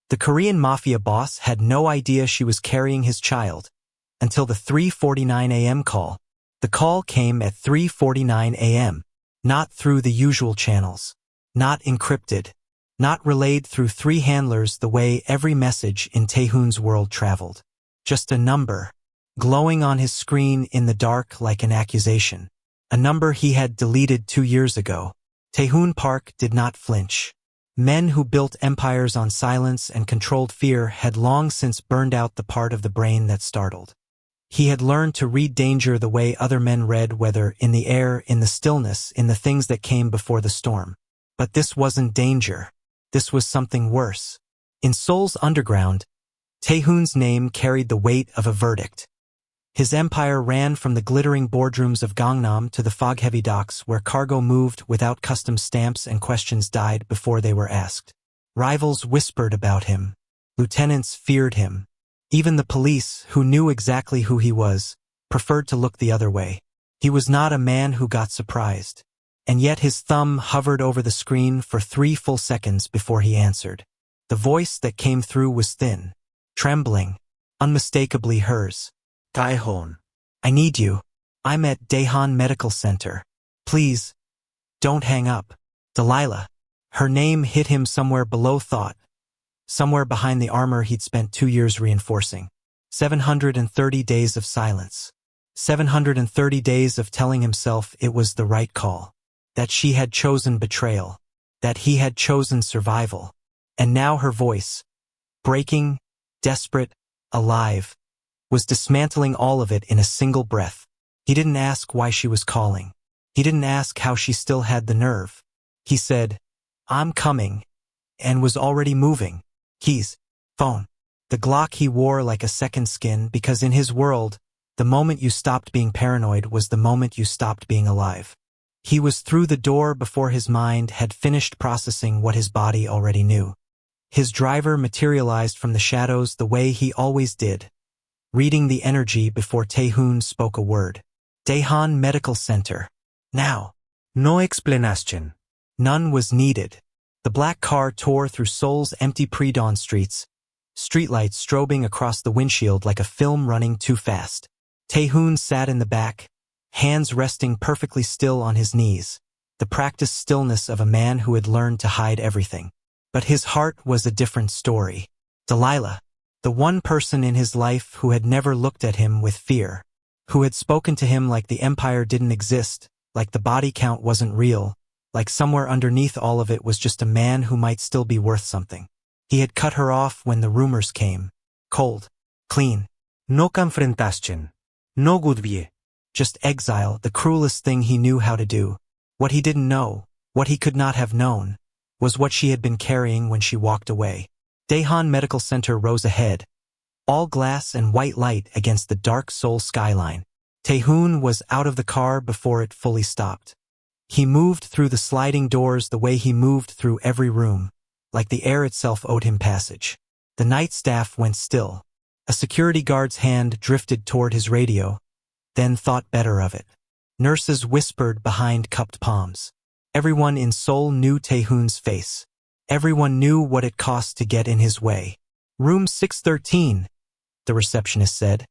The Korean Mafia boss had no idea she was carrying his child until the 3:49 a.m. call. The call came at 3:49 a.m., not through the usual channels, not encrypted, not relayed through 3 handlers the way every message in Taehoon's world traveled. Just a number, glowing on his screen in the dark like an accusation. A number he had deleted 2 years ago. Taehoon Park did not flinch. Men who built empires on silence and controlled fear had long since burned out the part of the brain that startled. He had learned to read danger the way other men read weather, in the air, in the stillness, in the things that came before the storm. But this wasn't danger. This was something worse. In Seoul's underground, Taehoon's name carried the weight of a verdict. His empire ran from the glittering boardrooms of Gangnam to the fog-heavy docks where cargo moved without customs stamps and questions died before they were asked. Rivals whispered about him. Lieutenants feared him. Even the police, who knew exactly who he was, preferred to look the other way. He was not a man who got surprised. And yet his thumb hovered over the screen for 3 full seconds before he answered. The voice that came through was thin, trembling, unmistakably hers. Taehoon, I need you. I'm at Daehan Medical Center. Please, don't hang up. Delilah. Her name hit him somewhere below thought, somewhere behind the armor he'd spent 2 years reinforcing. 730 days of silence. 730 days of telling himself it was the right call. That she had chosen betrayal. That he had chosen survival. And now her voice, breaking, desperate, alive, was dismantling all of it in a single breath. He didn't ask why she was calling. He didn't ask how she still had the nerve. He said, I'm coming, and was already moving. Keys. Phone. The Glock he wore like a second skin because in his world, the moment you stopped being paranoid was the moment you stopped being alive. He was through the door before his mind had finished processing what his body already knew. His driver materialized from the shadows the way he always did, reading the energy before Taehoon spoke a word. Daehan Medical Center. Now. No explanation. None was needed. The black car tore through Seoul's empty pre-dawn streets, streetlights strobing across the windshield like a film running too fast. Taehoon sat in the back, hands resting perfectly still on his knees, the practiced stillness of a man who had learned to hide everything. But his heart was a different story. Delilah. The one person in his life who had never looked at him with fear, who had spoken to him like the empire didn't exist, like the body count wasn't real, like somewhere underneath all of it was just a man who might still be worth something. He had cut her off when the rumors came. Cold. Clean. No confrontation. No goodbye. Just exile, the cruelest thing he knew how to do. What he didn't know, what he could not have known, was what she had been carrying when she walked away. Daehan Medical Center rose ahead, all glass and white light against the dark Seoul skyline. Taehoon was out of the car before it fully stopped. He moved through the sliding doors the way he moved through every room, like the air itself owed him passage. The night staff went still. A security guard's hand drifted toward his radio, then thought better of it. Nurses whispered behind cupped palms. Everyone in Seoul knew Taehoon's face. Everyone knew what it cost to get in his way. Room 613, the receptionist said,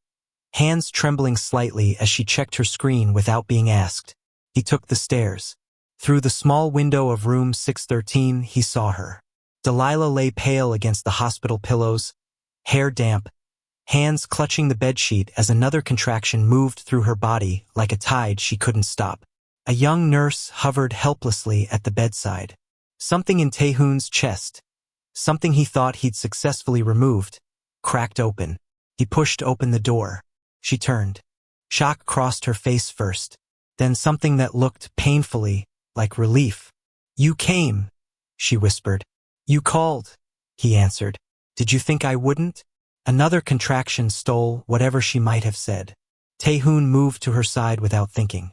hands trembling slightly as she checked her screen without being asked. He took the stairs. Through the small window of room 613, he saw her. Delilah lay pale against the hospital pillows, hair damp, hands clutching the bedsheet as another contraction moved through her body like a tide she couldn't stop. A young nurse hovered helplessly at the bedside. Something in Taehoon's chest, something he thought he'd successfully removed, cracked open. He pushed open the door. She turned. Shock crossed her face first, then something that looked painfully like relief. You came, she whispered. You called, he answered. Did you think I wouldn't? Another contraction stole whatever she might have said. Taehoon moved to her side without thinking.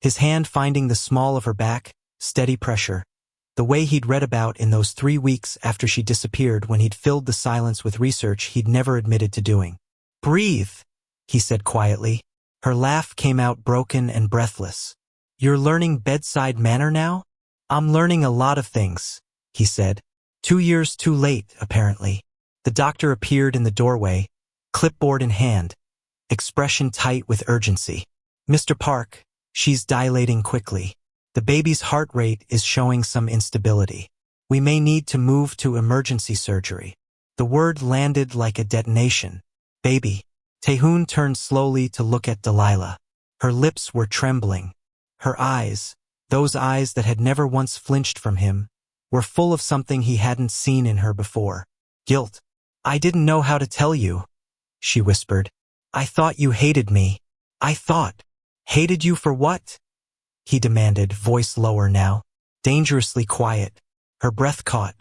His hand finding the small of her back, steady pressure, the way he'd read about in those 3 weeks after she disappeared when he'd filled the silence with research he'd never admitted to doing. Breathe, he said quietly. Her laugh came out broken and breathless. You're learning bedside manner now? I'm learning a lot of things, he said. 2 years too late, apparently. The doctor appeared in the doorway, clipboard in hand, expression tight with urgency. Mr. Park, she's dilating quickly. The baby's heart rate is showing some instability. We may need to move to emergency surgery. The word landed like a detonation. Baby. Taehoon turned slowly to look at Delilah. Her lips were trembling. Her eyes, those eyes that had never once flinched from him, were full of something he hadn't seen in her before. Guilt. I didn't know how to tell you, she whispered. I thought you hated me. I thought. Hated you for what? He demanded, voice lower now, dangerously quiet. Her breath caught.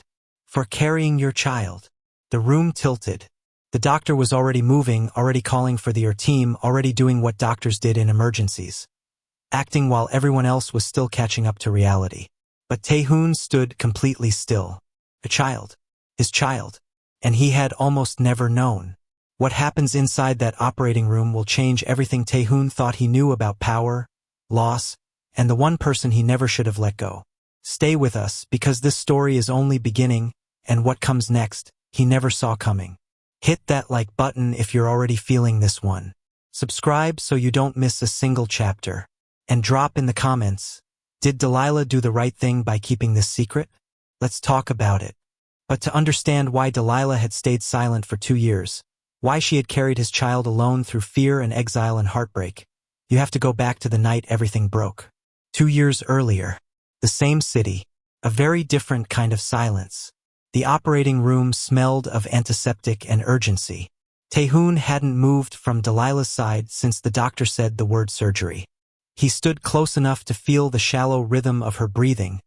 For carrying your child. The room tilted. The doctor was already moving, already calling for the team, already doing what doctors did in emergencies. Acting while everyone else was still catching up to reality. But Taehoon stood completely still. A child. His child. And he had almost never known. What happens inside that operating room will change everything Taehoon thought he knew about power, loss, and the one person he never should have let go. Stay with us, because this story is only beginning, and what comes next, he never saw coming. Hit that like button if you're already feeling this one. Subscribe so you don't miss a single chapter. And drop in the comments, did Delilah do the right thing by keeping this secret? Let's talk about it. But to understand why Delilah had stayed silent for 2 years, why she had carried his child alone through fear and exile and heartbreak, you have to go back to the night everything broke. 2 years earlier, the same city, a very different kind of silence. The operating room smelled of antiseptic and urgency. Taehoon hadn't moved from Delilah's side since the doctor said the word surgery. He stood close enough to feel the shallow rhythm of her breathing,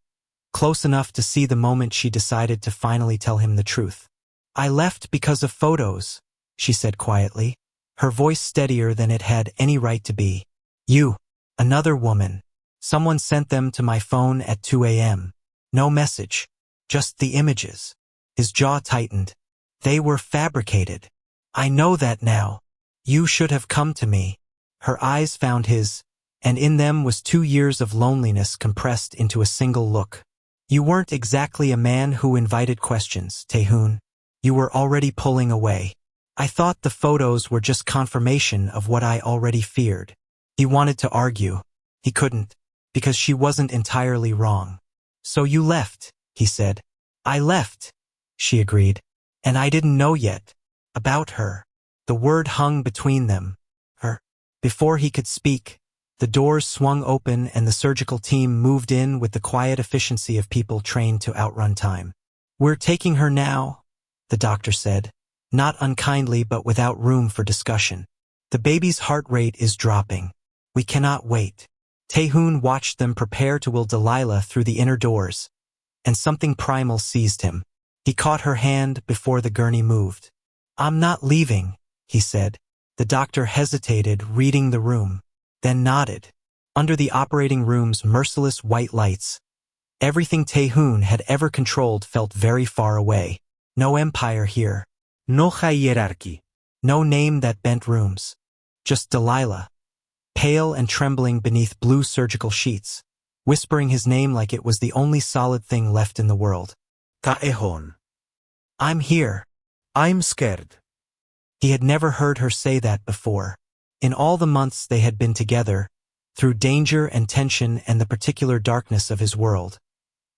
close enough to see the moment she decided to finally tell him the truth. I left because of photos, she said quietly, her voice steadier than it had any right to be. You, another woman. Someone sent them to my phone at 2 a.m. No message, just the images. His jaw tightened. They were fabricated. I know that now. You should have come to me. Her eyes found his, and in them was 2 years of loneliness compressed into a single look. You weren't exactly a man who invited questions, Taehoon. You were already pulling away. I thought the photos were just confirmation of what I already feared. He wanted to argue. He couldn't, because she wasn't entirely wrong. So you left, he said. I left, she agreed. And I didn't know yet. About her. The word hung between them. Her. Before he could speak, the doors swung open and the surgical team moved in with the quiet efficiency of people trained to outrun time. We're taking her now, the doctor said, not unkindly but without room for discussion. The baby's heart rate is dropping. We cannot wait. Taehoon watched them prepare to wheel Delilah through the inner doors, and something primal seized him. He caught her hand before the gurney moved. I'm not leaving, he said. The doctor hesitated, reading the room, then nodded. Under the operating room's merciless white lights, everything Taehoon had ever controlled felt very far away. No empire here. No hierarchy. No name that bent rooms. Just Delilah, pale and trembling beneath blue surgical sheets, whispering his name like it was the only solid thing left in the world. Taehoon. I'm here. I'm scared. He had never heard her say that before. In all the months they had been together, through danger and tension and the particular darkness of his world,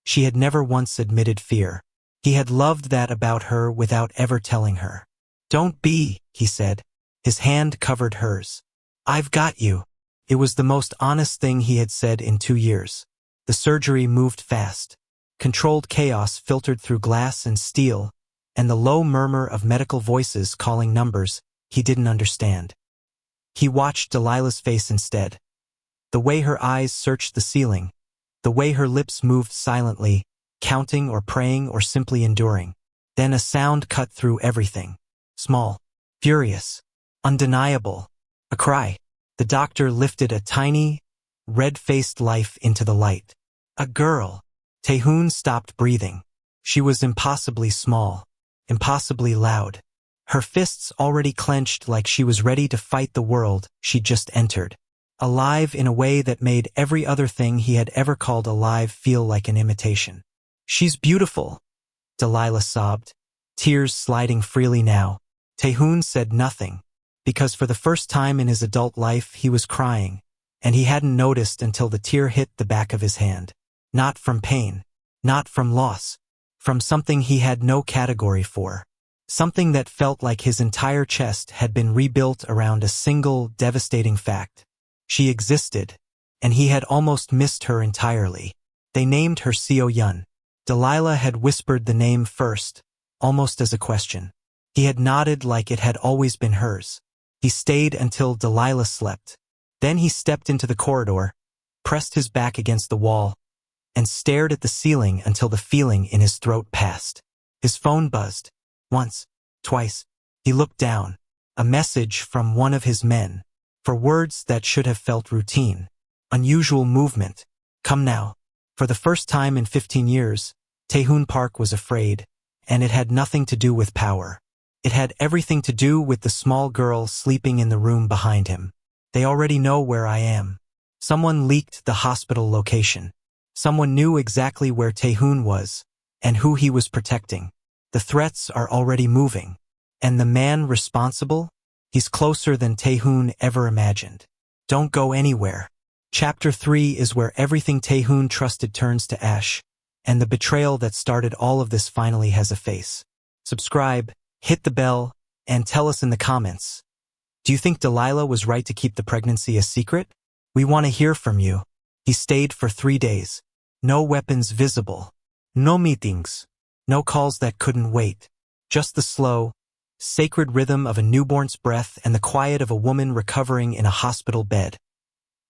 she had never once admitted fear. He had loved that about her without ever telling her. Don't be, he said. His hand covered hers. I've got you. It was the most honest thing he had said in 2 years. The surgery moved fast. Controlled chaos filtered through glass and steel, and the low murmur of medical voices calling numbers he didn't understand. He watched Delilah's face instead. The way her eyes searched the ceiling, the way her lips moved silently, counting or praying or simply enduring. Then a sound cut through everything. Small, furious, undeniable. A cry. The doctor lifted a tiny, red-faced life into the light. A girl. Taehoon stopped breathing. She was impossibly small, impossibly loud. Her fists already clenched like she was ready to fight the world she'd just entered. Alive in a way that made every other thing he had ever called alive feel like an imitation. She's beautiful, Delilah sobbed, tears sliding freely now. Taehoon said nothing, because for the first time in his adult life he was crying, and he hadn't noticed until the tear hit the back of his hand. Not from pain, not from loss, from something he had no category for. Something that felt like his entire chest had been rebuilt around a single, devastating fact. She existed, and he had almost missed her entirely. They named her Seo-yun. Delilah had whispered the name first, almost as a question. He had nodded like it had always been hers. He stayed until Delilah slept. Then he stepped into the corridor, pressed his back against the wall, and stared at the ceiling until the feeling in his throat passed. His phone buzzed. Once, twice. He looked down. A message from one of his men. For words that should have felt routine. Unusual movement. Come now. For the first time in 15 years, Taehoon Park was afraid, and it had nothing to do with power. It had everything to do with the small girl sleeping in the room behind him. They already know where I am. Someone leaked the hospital location. Someone knew exactly where Taehoon was, and who he was protecting. The threats are already moving. And the man responsible? He's closer than Taehoon ever imagined. Don't go anywhere. Chapter 3 is where everything Taehoon trusted turns to ash, and the betrayal that started all of this finally has a face. Subscribe, hit the bell, and tell us in the comments. Do you think Delilah was right to keep the pregnancy a secret? We want to hear from you. He stayed for 3 days. No weapons visible. No meetings. No calls that couldn't wait. Just the slow, sacred rhythm of a newborn's breath and the quiet of a woman recovering in a hospital bed.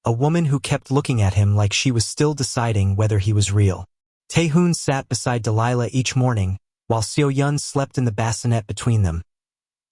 A woman who kept looking at him like she was still deciding whether he was real. Taehoon sat beside Delilah each morning, while Seo-yun slept in the bassinet between them.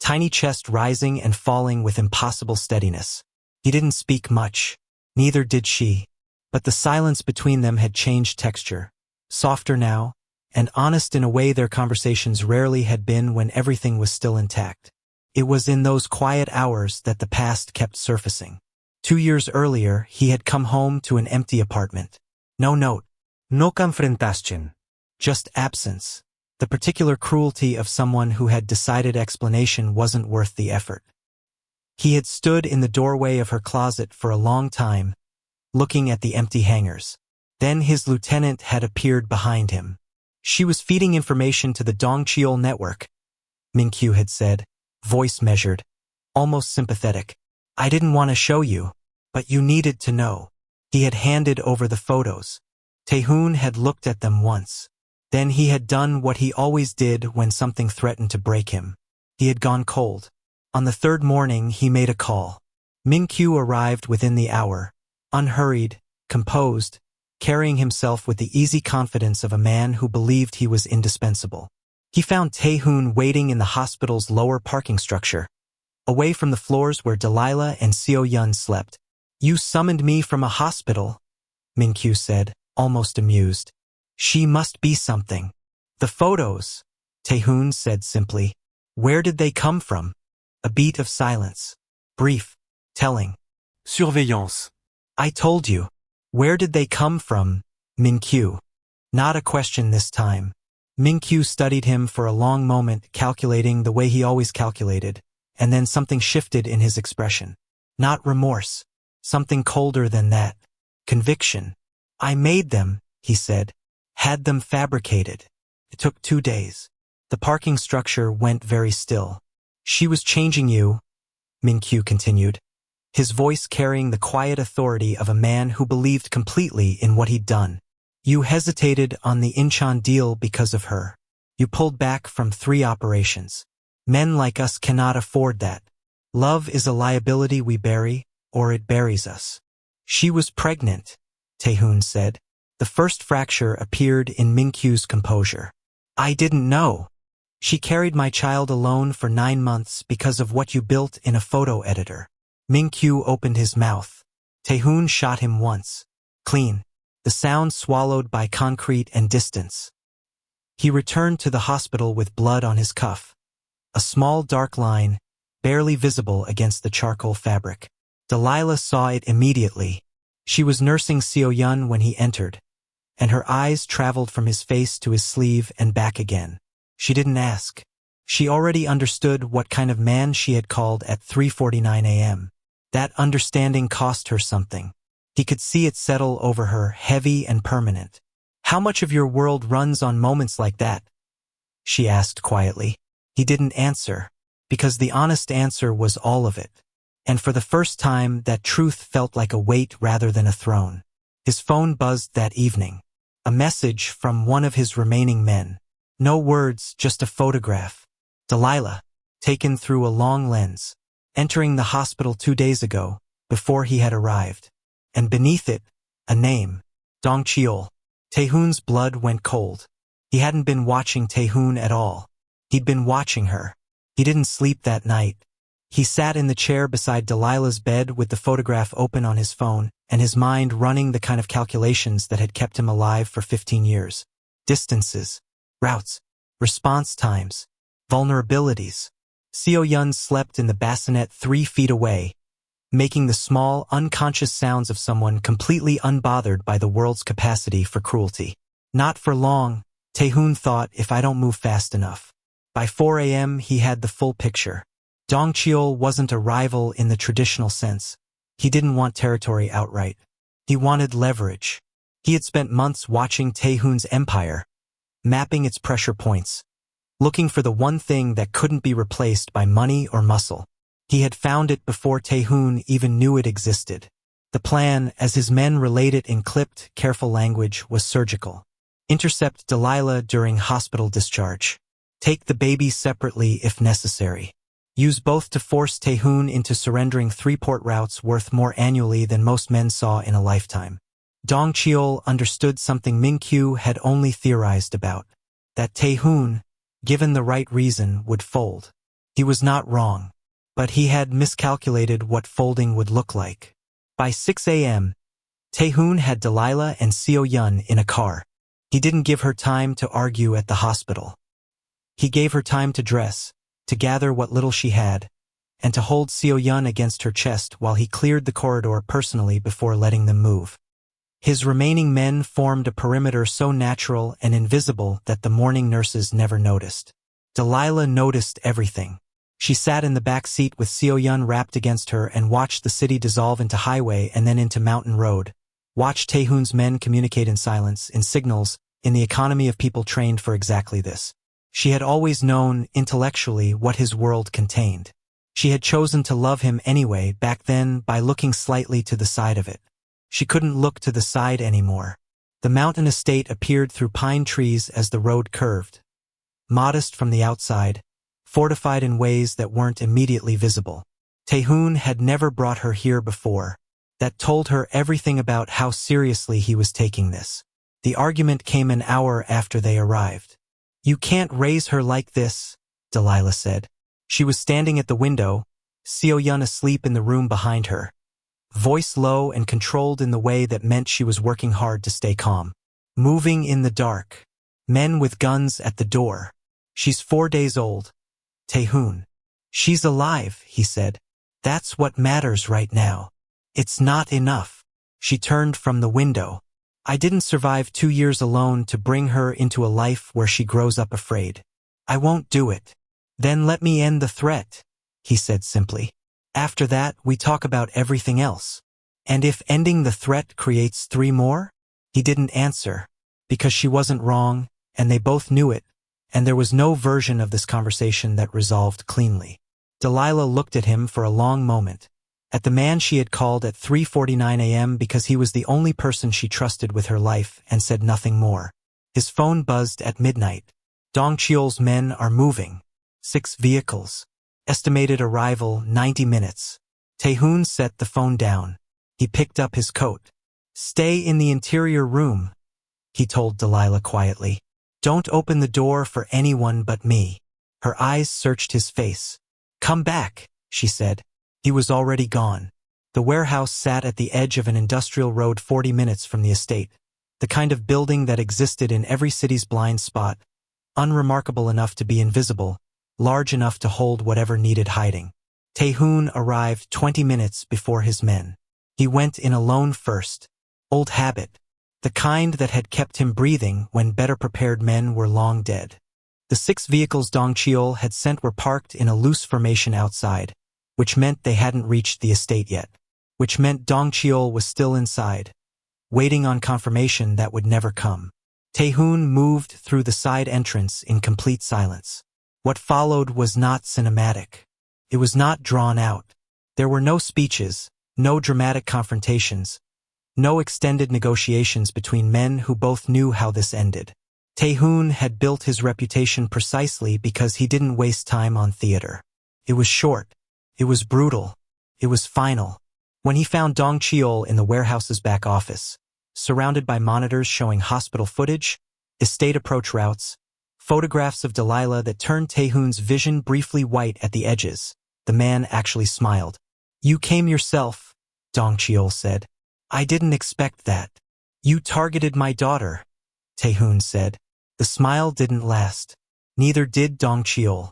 Tiny chest rising and falling with impossible steadiness. He didn't speak much. Neither did she. But the silence between them had changed texture. Softer now, and honest in a way their conversations rarely had been when everything was still intact. It was in those quiet hours that the past kept surfacing. 2 years earlier, he had come home to an empty apartment. No note. No confrontation. Just absence. The particular cruelty of someone who had decided explanation wasn't worth the effort. He had stood in the doorway of her closet for a long time, looking at the empty hangers. Then his lieutenant had appeared behind him. She was feeding information to the Dongcheol network, Min-kyu had said, voice measured, almost sympathetic. I didn't want to show you, but you needed to know. He had handed over the photos. Taehoon had looked at them once. Then he had done what he always did when something threatened to break him. He had gone cold. On the 3rd morning, he made a call. Min-kyu arrived within the hour, unhurried, composed, carrying himself with the easy confidence of a man who believed he was indispensable. He found Taehoon waiting in the hospital's lower parking structure, away from the floors where Delilah and Seo-yun slept. You summoned me from a hospital, Min-kyu said, almost amused. She must be something. The photos, Taehoon said simply. Where did they come from? A beat of silence. Brief. Telling. Surveillance. I told you. Where did they come from, Min-kyu? Not a question this time. Min-kyu studied him for a long moment, calculating the way he always calculated, and then something shifted in his expression. Not remorse. Something colder than that. Conviction. I made them, he said. Had them fabricated. It took 2 days. The parking structure went very still. She was changing you, Min-kyu continued, his voice carrying the quiet authority of a man who believed completely in what he'd done. You hesitated on the Incheon deal because of her. You pulled back from 3 operations. Men like us cannot afford that. Love is a liability we bury, or it buries us. She was pregnant, Taehoon said. The first fracture appeared in Min-kyu's composure. I didn't know. She carried my child alone for 9 months because of what you built in a photo editor. Min-kyu opened his mouth. Taehoon shot him once. Clean. The sound swallowed by concrete and distance. He returned to the hospital with blood on his cuff. A small dark line, barely visible against the charcoal fabric. Delilah saw it immediately. She was nursing Seo-yun when he entered, and her eyes traveled from his face to his sleeve and back again. She didn't ask. She already understood what kind of man she had called at 3:49 a.m. That understanding cost her something. He could see it settle over her, heavy and permanent. "How much of your world runs on moments like that?" she asked quietly. He didn't answer, because the honest answer was all of it. And for the first time, that truth felt like a weight rather than a throne. His phone buzzed that evening. A message from one of his remaining men. No words, just a photograph. Delilah, taken through a long lens, entering the hospital 2 days ago, before he had arrived. And beneath it, a name. Dong Cheol. Taehoon's blood went cold. He hadn't been watching Taehoon at all. He'd been watching her. He didn't sleep that night. He sat in the chair beside Delilah's bed with the photograph open on his phone, and his mind running the kind of calculations that had kept him alive for 15 years. Distances, routes, response times, vulnerabilities. Seo Yun slept in the bassinet 3 feet away, making the small, unconscious sounds of someone completely unbothered by the world's capacity for cruelty. Not for long, Taehoon thought, if I don't move fast enough. By 4 a.m. he had the full picture. Dong Cheol wasn't a rival in the traditional sense. He didn't want territory outright. He wanted leverage. He had spent months watching Taehoon's empire, mapping its pressure points, looking for the one thing that couldn't be replaced by money or muscle. He had found it before Taehoon even knew it existed. The plan, as his men relayed it in clipped, careful language, was surgical. Intercept Delilah during hospital discharge. Take the baby separately if necessary. Use both to force Taehoon into surrendering 3 port routes worth more annually than most men saw in a lifetime. Dong Cheol understood something Min-kyu had only theorized about. That Taehoon, given the right reason, would fold. He was not wrong, but he had miscalculated what folding would look like. By 6 a.m., Taehoon had Delilah and Seo Yun in a car. He didn't give her time to argue at the hospital. He gave her time to dress, to gather what little she had, and to hold Seo Yun against her chest while he cleared the corridor personally before letting them move. His remaining men formed a perimeter so natural and invisible that the morning nurses never noticed. Delilah noticed everything. She sat in the back seat with Seo Yun wrapped against her and watched the city dissolve into highway and then into mountain road. Watched Taehoon's men communicate in silence, in signals, in the economy of people trained for exactly this. She had always known, intellectually, what his world contained. She had chosen to love him anyway, back then, by looking slightly to the side of it. She couldn't look to the side anymore. The mountain estate appeared through pine trees as the road curved. Modest from the outside, fortified in ways that weren't immediately visible. Taehoon had never brought her here before. That told her everything about how seriously he was taking this. The argument came an hour after they arrived. "You can't raise her like this," Delilah said. She was standing at the window, Seo Yun asleep in the room behind her. Voice low and controlled in the way that meant she was working hard to stay calm. Moving in the dark. Men with guns at the door. "She's 4 days old. Taehoon." "She's alive," he said. "That's what matters right now. It's not enough." She turned from the window. "I didn't survive 2 years alone to bring her into a life where she grows up afraid. I won't do it." "Then let me end the threat," he said simply. "After that, we talk about everything else. And if ending the threat creates 3 more? He didn't answer, because she wasn't wrong, and they both knew it, and there was no version of this conversation that resolved cleanly. Delilah looked at him for a long moment, at the man she had called at 3:49 a.m. because he was the only person she trusted with her life, and said nothing more. His phone buzzed at midnight. "Dong Cheol's men are moving. 6 vehicles. Estimated arrival 90 minutes. Taehoon set the phone down. He picked up his coat. "Stay in the interior room," he told Delilah quietly. "Don't open the door for anyone but me." Her eyes searched his face. "Come back," she said. He was already gone. The warehouse sat at the edge of an industrial road 40 minutes from the estate, the kind of building that existed in every city's blind spot, unremarkable enough to be invisible, large enough to hold whatever needed hiding. Taehoon arrived 20 minutes before his men. He went in alone first. Old habit. The kind that had kept him breathing when better prepared men were long dead. The 6 vehicles Dong Cheol had sent were parked in a loose formation outside, which meant they hadn't reached the estate yet, which meant Dong Cheol was still inside, waiting on confirmation that would never come. Tae-hoon moved through the side entrance in complete silence. What followed was not cinematic. It was not drawn out. There were no speeches, no dramatic confrontations, no extended negotiations between men who both knew how this ended. Tae-hoon had built his reputation precisely because he didn't waste time on theater. It was short. It was brutal. It was final. When he found Dong Cheol in the warehouse's back office, surrounded by monitors showing hospital footage, estate approach routes, photographs of Delilah that turned Tae-hoon's vision briefly white at the edges, the man actually smiled. "You came yourself," Dong Cheol said. "I didn't expect that." "You targeted my daughter," Tae-hoon said. The smile didn't last. Neither did Dong Cheol.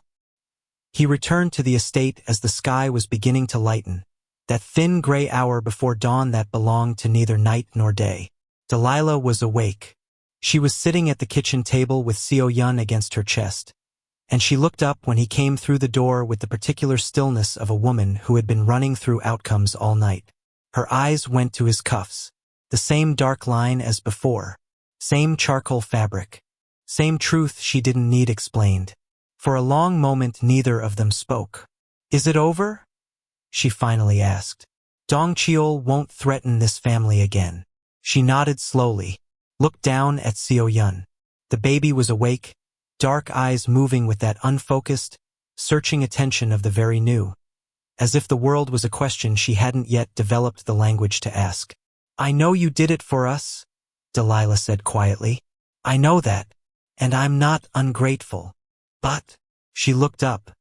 He returned to the estate as the sky was beginning to lighten, that thin gray hour before dawn that belonged to neither night nor day. Delilah was awake. She was sitting at the kitchen table with Seo-yun against her chest, and she looked up when he came through the door with the particular stillness of a woman who had been running through outcomes all night. Her eyes went to his cuffs, the same dark line as before, same charcoal fabric, same truth she didn't need explained. For a long moment neither of them spoke. "Is it over?" she finally asked. "Dong Cheol won't threaten this family again." She nodded slowly, looked down at Seo-yun. The baby was awake, dark eyes moving with that unfocused, searching attention of the very new, as if the world was a question she hadn't yet developed the language to ask. "I know you did it for us," Delilah said quietly. "I know that, and I'm not ungrateful. But," she looked up,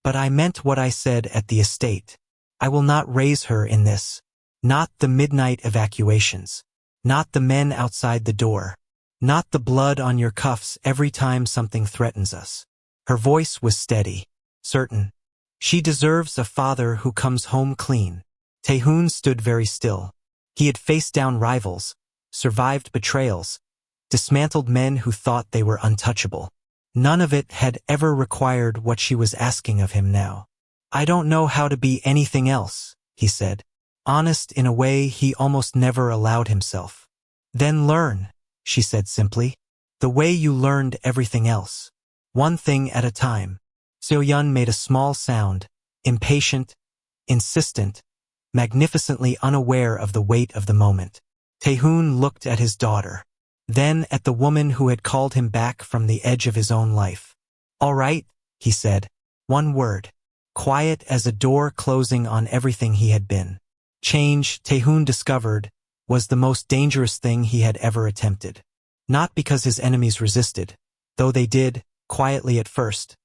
"but I meant what I said at the estate. I will not raise her in this. Not the midnight evacuations. Not the men outside the door. Not the blood on your cuffs every time something threatens us." Her voice was steady, certain. "She deserves a father who comes home clean." Tae-hoon stood very still. He had faced down rivals, survived betrayals, dismantled men who thought they were untouchable. None of it had ever required what she was asking of him now. "I don't know how to be anything else," he said, honest in a way he almost never allowed himself. "Then learn," she said simply, "the way you learned everything else. One thing at a time." Seo-yun made a small sound, impatient, insistent, magnificently unaware of the weight of the moment. Tae-hoon looked at his daughter, then at the woman who had called him back from the edge of his own life. "All right," he said, one word, quiet as a door closing on everything he had been. Change, Tae-hoon discovered, was the most dangerous thing he had ever attempted. Not because his enemies resisted, though they did, quietly at first,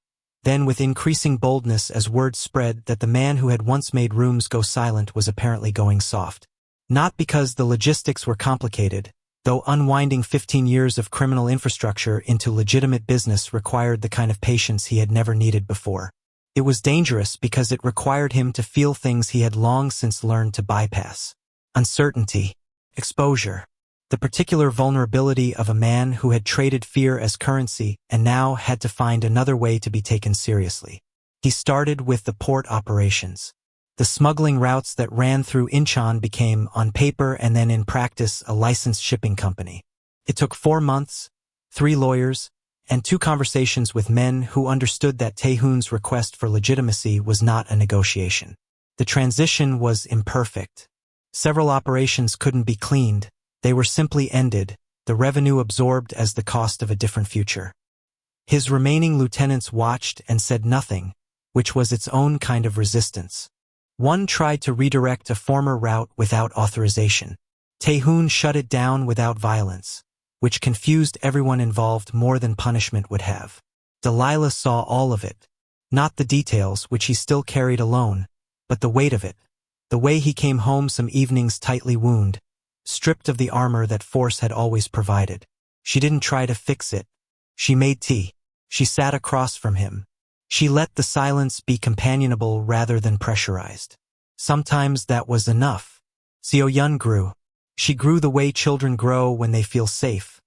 then with increasing boldness as word spread that the man who had once made rooms go silent was apparently going soft. Not because the logistics were complicated, though unwinding 15 years of criminal infrastructure into legitimate business required the kind of patience he had never needed before. It was dangerous because it required him to feel things he had long since learned to bypass. Uncertainty, exposure, the particular vulnerability of a man who had traded fear as currency and now had to find another way to be taken seriously. He started with the port operations. The smuggling routes that ran through Incheon became, on paper and then in practice, a licensed shipping company. It took 4 months, 3 lawyers, and 2 conversations with men who understood that Tae-hoon's request for legitimacy was not a negotiation. The transition was imperfect. Several operations couldn't be cleaned. They were simply ended, the revenue absorbed as the cost of a different future. His remaining lieutenants watched and said nothing, which was its own kind of resistance. One tried to redirect a former route without authorization. Tae-hoon shut it down without violence, which confused everyone involved more than punishment would have. Delilah saw all of it, not the details which he still carried alone, but the weight of it, the way he came home some evenings tightly wounded, stripped of the armor that force had always provided. She didn't try to fix it. She made tea. She sat across from him. She let the silence be companionable rather than pressurized. Sometimes that was enough. Seo-yun grew. She grew the way children grow when they feel safe,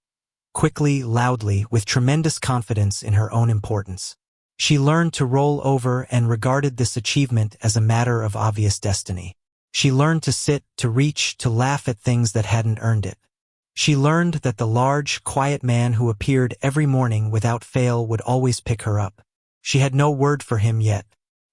quickly, loudly, with tremendous confidence in her own importance. She learned to roll over and regarded this achievement as a matter of obvious destiny. She learned to sit, to reach, to laugh at things that hadn't earned it. She learned that the large, quiet man who appeared every morning without fail would always pick her up. She had no word for him yet,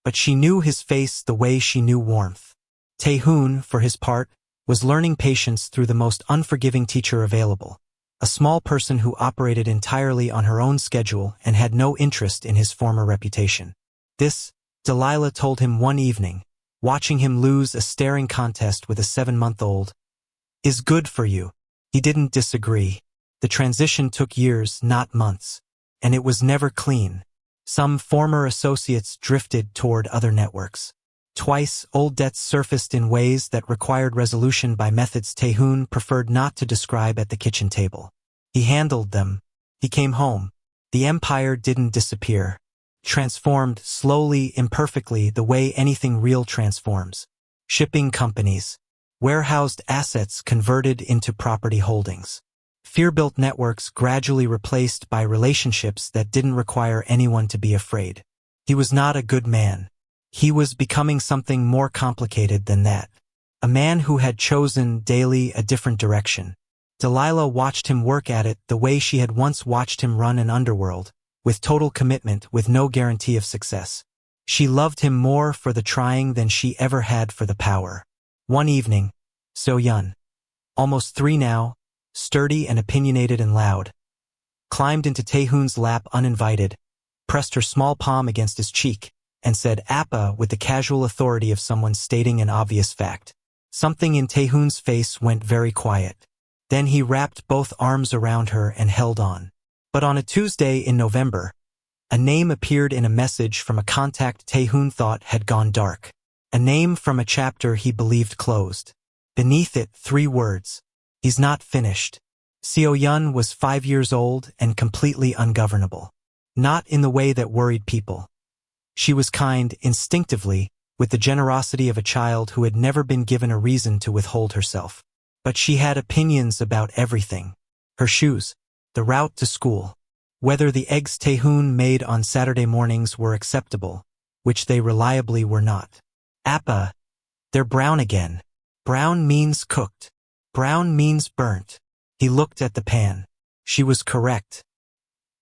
but she knew his face the way she knew warmth. Taehoon, for his part, was learning patience through the most unforgiving teacher available, a small person who operated entirely on her own schedule and had no interest in his former reputation. This, Delilah told him one evening, watching him lose a staring contest with a 7-month-old, is good for you. He didn't disagree. The transition took years, not months, and it was never clean. Some former associates drifted toward other networks. Twice, old debts surfaced in ways that required resolution by methods Taehoon preferred not to describe at the kitchen table. He handled them. He came home. The empire didn't disappear. Transformed slowly, imperfectly, the way anything real transforms. Shipping companies. Warehoused assets converted into property holdings. Fear-built networks gradually replaced by relationships that didn't require anyone to be afraid. He was not a good man. He was becoming something more complicated than that. A man who had chosen daily a different direction. Delilah watched him work at it the way she had once watched him run an underworld, with total commitment, with no guarantee of success. She loved him more for the trying than she ever had for the power. One evening, So-yeon, almost 3 now, sturdy and opinionated and loud, climbed into Taehoon's lap uninvited, pressed her small palm against his cheek, and said "Appa" with the casual authority of someone stating an obvious fact. Something in Taehoon's face went very quiet. Then he wrapped both arms around her and held on. But on a Tuesday in November, a name appeared in a message from a contact Taehoon thought had gone dark. A name from a chapter he believed closed. Beneath it, 3 words. He's not finished. So-yeon was 5 years old and completely ungovernable. Not in the way that worried people. She was kind, instinctively, with the generosity of a child who had never been given a reason to withhold herself. But she had opinions about everything. Her shoes, the route to school, whether the eggs Taehoon made on Saturday mornings were acceptable, which they reliably were not. "Appa, they're brown again. Brown means cooked. Brown means burnt." He looked at the pan. She was correct.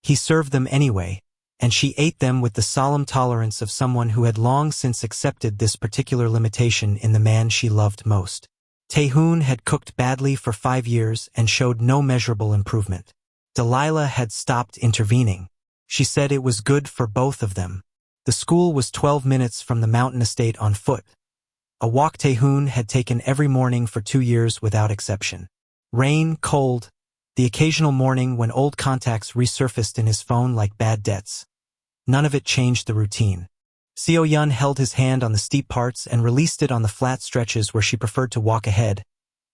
He served them anyway, and she ate them with the solemn tolerance of someone who had long since accepted this particular limitation in the man she loved most. Taehoon had cooked badly for 5 years and showed no measurable improvement. Delilah had stopped intervening. She said it was good for both of them. The school was 12 minutes from the mountain estate on foot. A walk Taehoon had taken every morning for 2 years without exception. Rain, cold, the occasional morning when old contacts resurfaced in his phone like bad debts. None of it changed the routine. So-yeon held his hand on the steep parts and released it on the flat stretches where she preferred to walk ahead,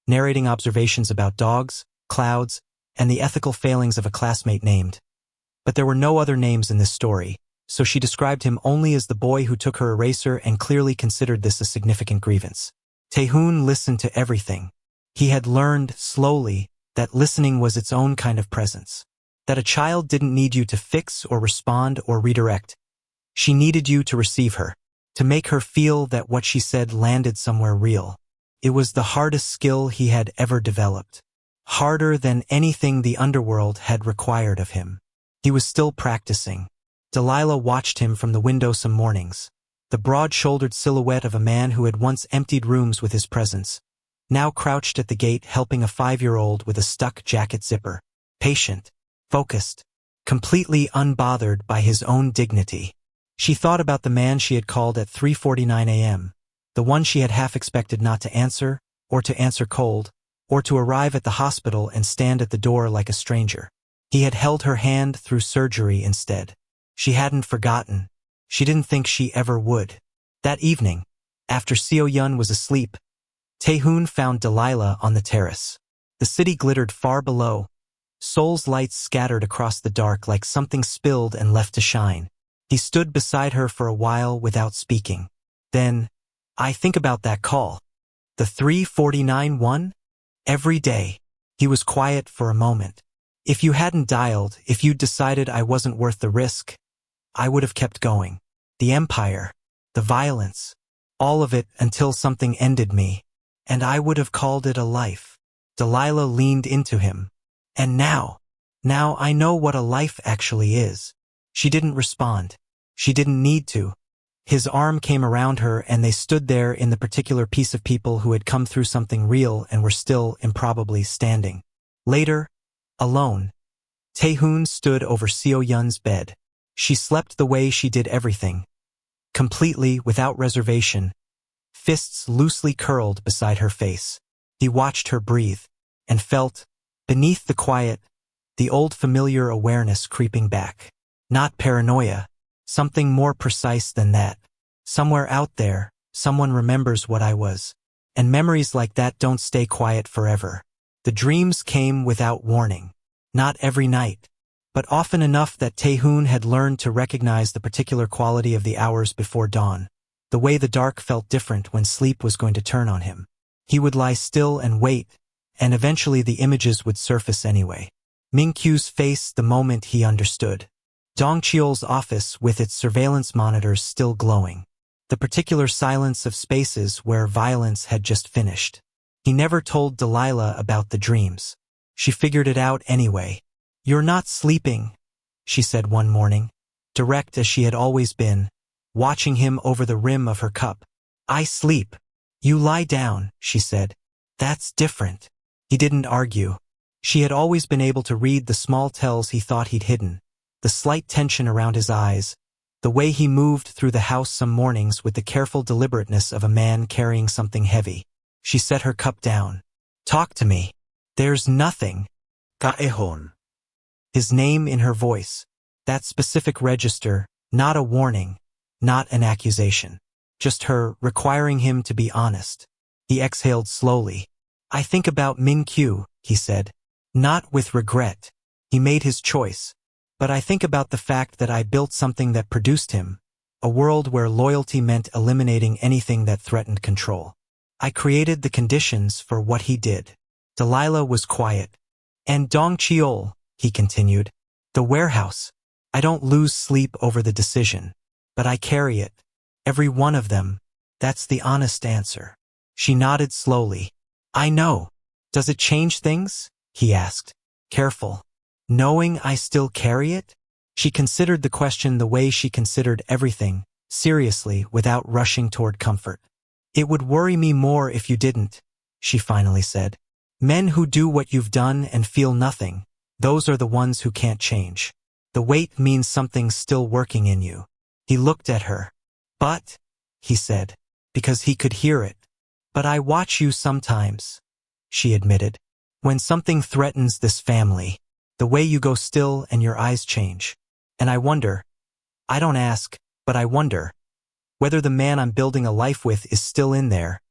narrating observations about dogs, clouds, and the ethical failings of a classmate named. But there were no other names in this story, so she described him only as the boy who took her eraser and clearly considered this a significant grievance. Taehoon listened to everything. He had learned, slowly, that listening was its own kind of presence. That a child didn't need you to fix or respond or redirect. She needed you to receive her, to make her feel that what she said landed somewhere real. It was the hardest skill he had ever developed. Harder than anything the underworld had required of him. He was still practicing. Delilah watched him from the window some mornings. The broad-shouldered silhouette of a man who had once emptied rooms with his presence, now crouched at the gate helping a 5-year-old with a stuck jacket zipper. Patient, focused, completely unbothered by his own dignity. She thought about the man she had called at 3:49 a.m., the one she had half expected not to answer, or to answer cold, or to arrive at the hospital and stand at the door like a stranger. He had held her hand through surgery instead. She hadn't forgotten. She didn't think she ever would. That evening, after So-yeon was asleep, Taehoon found Delilah on the terrace. The city glittered far below. Seoul's lights scattered across the dark like something spilled and left to shine. He stood beside her for a while without speaking. Then, "I think about that call. The 3:49 one? Every day." He was quiet for a moment. If you hadn't dialed, if you'd decided I wasn't worth the risk, I would have kept going. The empire, the violence, all of it until something ended me, and I would have called it a life. Delilah leaned into him. And now I know what a life actually is. She didn't respond. She didn't need to. His arm came around her and they stood there in the particular piece of people who had come through something real and were still improbably standing. Later, alone, Taehoon stood over Seo Yun's bed. She slept the way she did everything. Completely, without reservation, fists loosely curled beside her face. He watched her breathe, and felt, beneath the quiet, the old familiar awareness creeping back. Not paranoia, something more precise than that. Somewhere out there, someone remembers what I was. And memories like that don't stay quiet forever. The dreams came without warning. Not every night, but often enough that Taehoon had learned to recognize the particular quality of the hours before dawn. The way the dark felt different when sleep was going to turn on him. He would lie still and wait, and eventually the images would surface anyway. Ming-Kyu's face the moment he understood. Dong Cheol's office with its surveillance monitors still glowing. The particular silence of spaces where violence had just finished. He never told Delilah about the dreams. She figured it out anyway. "You're not sleeping," she said one morning, direct as she had always been, watching him over the rim of her cup. "I sleep." "You lie down," she said. "That's different." He didn't argue. She had always been able to read the small tells he thought he'd hidden. The slight tension around his eyes, the way he moved through the house some mornings with the careful deliberateness of a man carrying something heavy. She set her cup down. "Talk to me." "There's nothing." Gaehon. His name in her voice. That specific register, not a warning, not an accusation. Just her requiring him to be honest. He exhaled slowly. "I think about Ming-Kyu," he said. "Not with regret. He made his choice. But I think about the fact that I built something that produced him, a world where loyalty meant eliminating anything that threatened control. I created the conditions for what he did." Delilah was quiet. "And Dong Cheol," he continued. "The warehouse. I don't lose sleep over the decision. But I carry it. Every one of them. That's the honest answer." She nodded slowly. "I know. Does it change things?" he asked. "Careful. Knowing I still carry it?" She considered the question the way she considered everything, seriously, without rushing toward comfort. "It would worry me more if you didn't," she finally said. "Men who do what you've done and feel nothing, those are the ones who can't change. The weight means something's still working in you." He looked at her. "But," he said, because he could hear it. "But I watch you sometimes," she admitted. "When something threatens this family, the way you go still and your eyes change. And I wonder, I don't ask, but I wonder, whether the man I'm building a life with is still in there,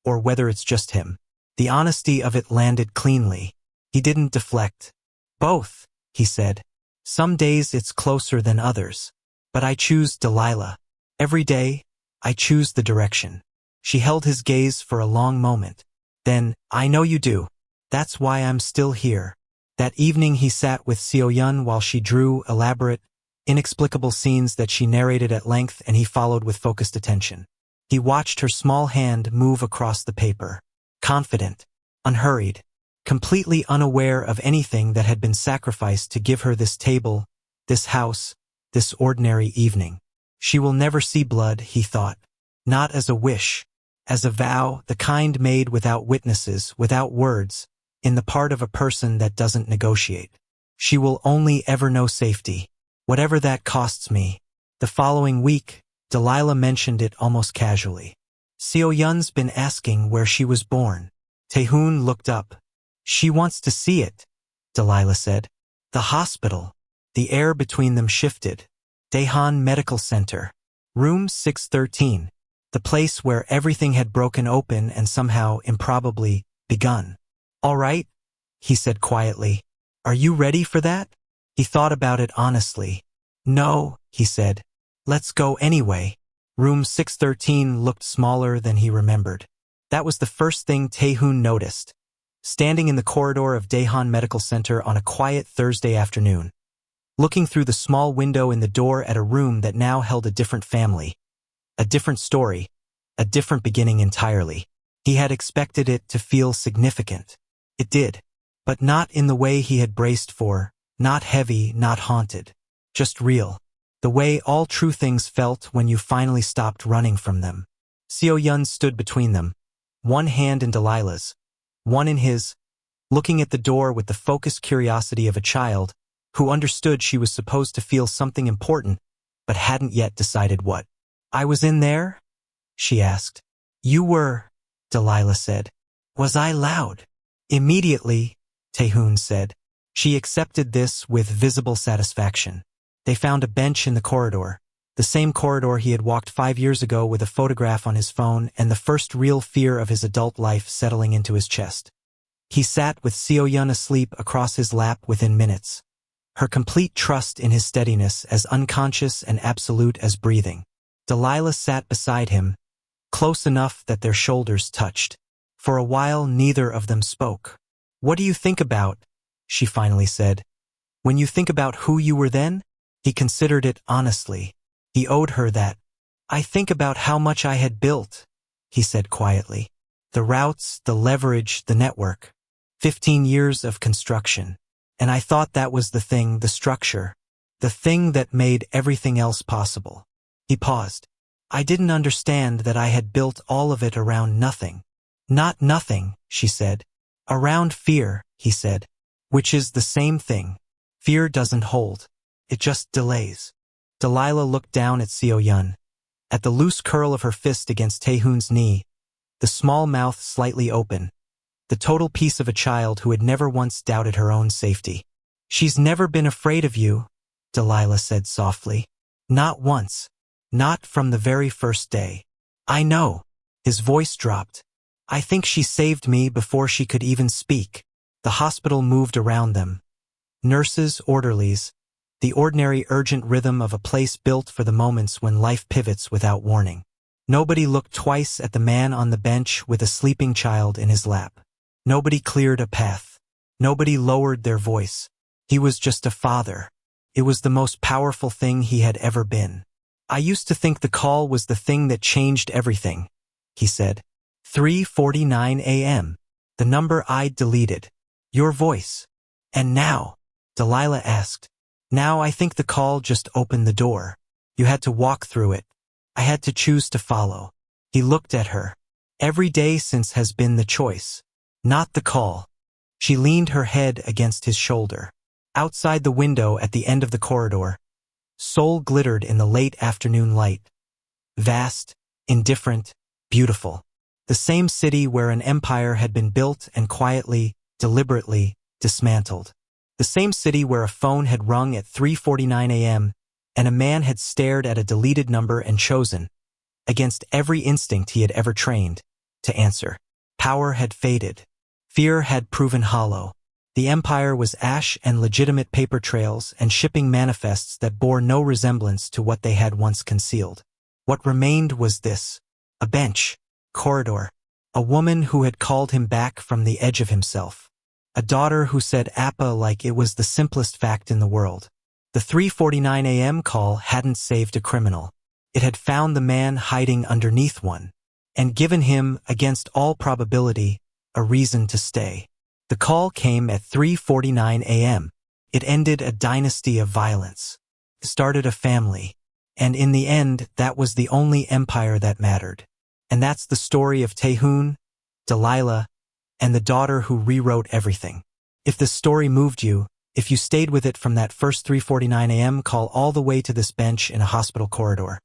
or whether it's just him." The honesty of it landed cleanly. He didn't deflect. "Both," he said. "Some days it's closer than others. But I choose Delilah. Every day, I choose the direction." She held his gaze for a long moment. Then, "I know you do. That's why I'm still here." That evening he sat with Seo Yun while she drew elaborate, inexplicable scenes that she narrated at length, and he followed with focused attention. He watched her small hand move across the paper. Confident, unhurried, completely unaware of anything that had been sacrificed to give her this table, this house, this ordinary evening. She will never see blood, he thought. Not as a wish, as a vow, the kind made without witnesses, without words, in the part of a person that doesn't negotiate. She will only ever know safety, whatever that costs me. The following week, Delilah mentioned it almost casually. "Seo Yun's been asking where she was born." Taehoon looked up. "She wants to see it," Delilah said. "The hospital." The air between them shifted. Daehan Medical Center. Room 613. The place where everything had broken open and somehow, improbably, begun. "All right," he said quietly. "Are you ready for that?" He thought about it honestly. "No," he said. "Let's go anyway." Room 613 looked smaller than he remembered. That was the first thing Taehoon noticed. standing in the corridor of Daehan Medical Center on a quiet Thursday afternoon, looking through the small window in the door at a room that now held a different family, a different story, a different beginning entirely. He had expected it to feel significant. It did, but not in the way he had braced for, not heavy, not haunted, just real. The way all true things felt when you finally stopped running from them. Seo-yun stood between them, one hand in Delilah's, one in his, looking at the door with the focused curiosity of a child who understood she was supposed to feel something important but hadn't yet decided what. "I was in there?" she asked. "You were," Delilah said. "Was I loud?" "Immediately," Taehoon said. She accepted this with visible satisfaction. They found a bench in the corridor, the same corridor he had walked 5 years ago with a photograph on his phone and the first real fear of his adult life settling into his chest. He sat with Seo-yun asleep across his lap within minutes, her complete trust in his steadiness as unconscious and absolute as breathing. Delilah sat beside him, close enough that their shoulders touched. For a while neither of them spoke. "What do you think about?" she finally said. "When you think about who you were then?" He considered it honestly. He owed her that. "I think about how much I had built," he said quietly. "The routes, the leverage, the network. 15 years of construction. And I thought that was the thing, the structure. The thing that made everything else possible." He paused. "I didn't understand that I had built all of it around nothing." "Not nothing," she said. "Around fear," he said. "Which is the same thing. Fear doesn't hold. It just delays." Delilah looked down at Seo-yun, at the loose curl of her fist against Taehoon's knee, the small mouth slightly open, the total peace of a child who had never once doubted her own safety. "She's never been afraid of you," Delilah said softly. "Not once. Not from the very first day." "I know." His voice dropped. "I think she saved me before she could even speak." The hospital moved around them. Nurses, orderlies, the ordinary urgent rhythm of a place built for the moments when life pivots without warning. Nobody looked twice at the man on the bench with a sleeping child in his lap. Nobody cleared a path. Nobody lowered their voice. He was just a father. It was the most powerful thing he had ever been. "I used to think the call was the thing that changed everything," he said. 3:49 a.m. The number I'd deleted. "Your voice." "And now?" Delilah asked. "Now I think the call just opened the door. You had to walk through it. I had to choose to follow." He looked at her. "Every day since has been the choice. Not the call." She leaned her head against his shoulder. Outside the window at the end of the corridor, Seoul glittered in the late afternoon light. Vast, indifferent, beautiful. The same city where an empire had been built and quietly, deliberately, dismantled. The same city where a phone had rung at 3:49 a.m. and a man had stared at a deleted number and chosen, against every instinct he had ever trained, to answer. Power had faded. Fear had proven hollow. The empire was ash and legitimate paper trails and shipping manifests that bore no resemblance to what they had once concealed. What remained was this: a bench, corridor, a woman who had called him back from the edge of himself, a daughter who said Appa like it was the simplest fact in the world. The 3:49 a.m. call hadn't saved a criminal. It had found the man hiding underneath one, and given him, against all probability, a reason to stay. The call came at 3:49 a.m. It ended a dynasty of violence. It started a family. And in the end, that was the only empire that mattered. And that's the story of Taehoon, Delilah, and the daughter who rewrote everything. If this story moved you, if you stayed with it from that first 3:49 a.m. call all the way to this bench in a hospital corridor,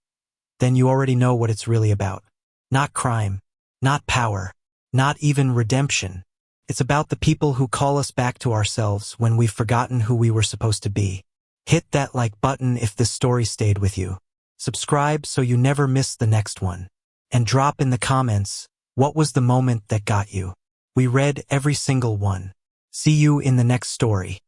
then you already know what it's really about. Not crime, not power, not even redemption. It's about the people who call us back to ourselves when we've forgotten who we were supposed to be. Hit that like button if this story stayed with you. Subscribe so you never miss the next one. And drop in the comments, what was the moment that got you? We read every single one. See you in the next story.